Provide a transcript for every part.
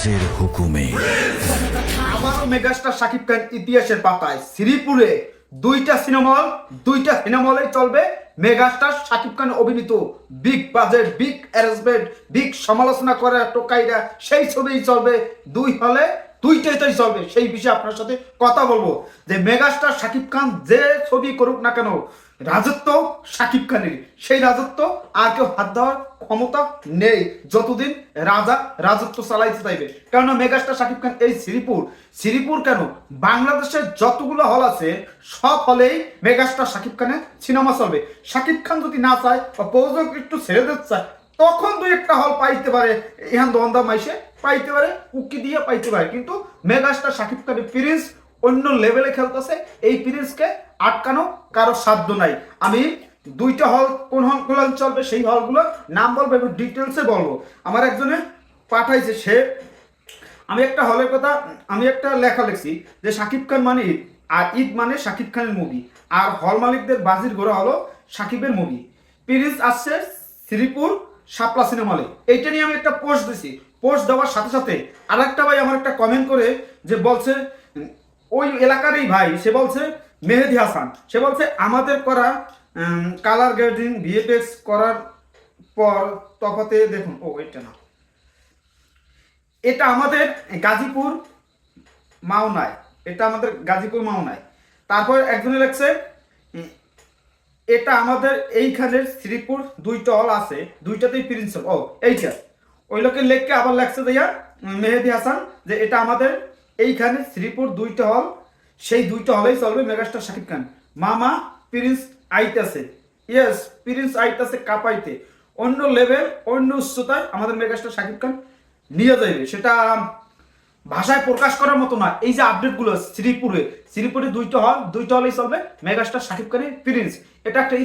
প্রিন্সের হুকুমে আবারও মেগাস্টার শাকিব খান ইতিহাসের পাতায় শ্রীপুরে দুইটা সিনেমা হলেই চলবে মেগাস্টার শাকিব খান অভিনীত big budget big arrangement big সমালোচনা করে টোকাইরা সেই ছবিই চলবে দুইটাই চলবে। সেই বিষয়ে আপনার সাথে কথা বলবো যে মেগাস্টার শাকিব খান যে ছবি করুক না কেন রাজত্ব শাকিব খানের, সেই রাজত্ব আর কেউ হাত দেওয়ার ক্ষমতা নেই যতদিন রাজা রাজত্ব চালাইতে চাইবে। কেননা মেগাস্টার শাকিব খান এই শ্রীপুর কেন বাংলাদেশের যতগুলো হল আছে সব হলেই মেগাস্টার শাকিব খানের সিনেমা চলবে। শাকিব খান যদি না চায় বা প্রযোজক একটু ছেড়ে দিতে চায় তখন দুই একটা হল পাইতে পারে, এখান দন্দা মাইসে পাইতে পারে, উকি দিয়ে পাইতে পারে, কিন্তু মেগাস্টার শাকিব খানের প্রিন্স অন্য লেভেলে খেলতেছে। এই প্রিন্সকে আটকানো কারো সাধ্য নাই। আমি দুইটা হল কোন হলগুলো চলবে সেই হলগুলো নাম বলবো এবং ডিটেলসে বলবো। আমার একজনে পাঠাইছে, সে আমি একটা হলের কথা, আমি একটা লেখা লিখছি যে শাকিব খান মানে ঈদ, আর ঈদ মানে শাকিব খানের মুভি, আর হল মালিকদের বাজির ঘোড়া হলো শাকিবের মুভি। প্রিন্স আসছে শ্রীপুর শাপলা সিনেমা হলে, এইটা নিয়ে আমি একটা পোস্ট দিছি। পোস্ট দেওয়ার সাথে সাথে আর একটা ভাই আমার একটা কমেন্ট করে যে বলছে, ওই এলাকারই ভাই, সে বলছে মেহেদি হাসান, সে বলছে আমাদের করা কালার গ্রেডিং ভিএফএক্স করার পর তফাতে দেখুন, এটা না, এটা আমাদের গাজীপুর মাওনায়, এটা আমাদের গাজীপুর মাওনায়। তারপর একজনে লেখছে এটা আমাদের এইখানের শ্রীপুর দুইটা হল আছে, দুইটাতেই প্রিন্সিপাল, এইটা ওই লোকের লেখকে আবার লেখছে দেয়া মেহেদি হাসান যে এটা আমাদের এইখানে শ্রীপুর দুইটা হল, সেই দুইটা হলেই চলবে মেগাস্টার শাকিব খান। মামা প্রিন্স আইতাছে, ইয়েস প্রিন্স আইতাছে কাপাইতে, অন্য লেভেল অন্য উচ্চতায় আমাদের মেগাস্টার শাকিব খান নিয়ে যাইবে, সেটা ভাষায় প্রকাশ করার মতো না। এই যে আপডেটগুলো শ্রীপুরে দুইটা হলেই চলবে মেগাস্টার শাকিব খানের প্রিন্স, এটা একটা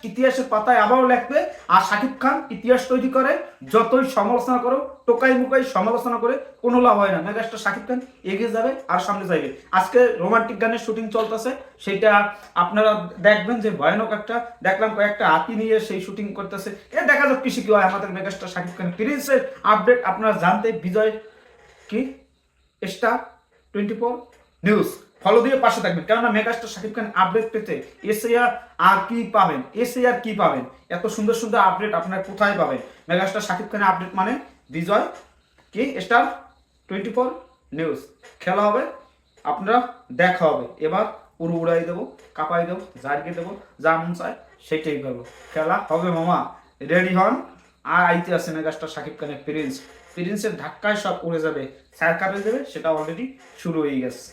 ইতিহাসের পাতায় আবারও লিখবে। আর শাকিব খান ইতিহাস তৈরি করে, যতই সমালোচনা করো টোকাই মুকাই সমালোচনা করে কোনো লাভ হয় না। মেগাস্টার শাকিব খান এগিয়ে যাবে আর সামনে যাবে। আজকে রোমান্টিক গানের শুটিং চলতেছে, সেইটা আপনারা দেখবেন যে ভয়ানক একটা দেখলাম, কয়েকটা হাতি নিয়ে সেই শুটিং করতেছে। দেখা যাক কি হয় আমাদের মেগাস্টার শাকিব খান প্রিন্সের আপডেট আপনারা জানতে বিজয় কি স্টার 24 নিউজ ফলো দিয়ে পাশে থাকবেন, কেননা মেগাস্টার শাকিব খান আপডেট পেতে আর কি পাবেন, এত সুন্দর সুন্দর আপডেট আপনারা কোথায় পাবেন? মেগাস্টার শাকিব খানের আপডেট মানে বিজয় কি স্টার 24 নিউজ। খেলা হবে, আপনারা দেখা হবে, এবার পুরো উড়াই দেবো, কাপাই দেবো, জারিয়ে দেবো, যা মন চায় সেটাই করবো। খেলা হবে মামা, রেডি হন। আর আইতে আছে মেগাস্টার শাকিব খানের প্রিন্সের ধাক্কায় সব উড়ে যাবে, সার্কার হয়ে যাবে, সেটা অলরেডি শুরু হয়ে গেছে।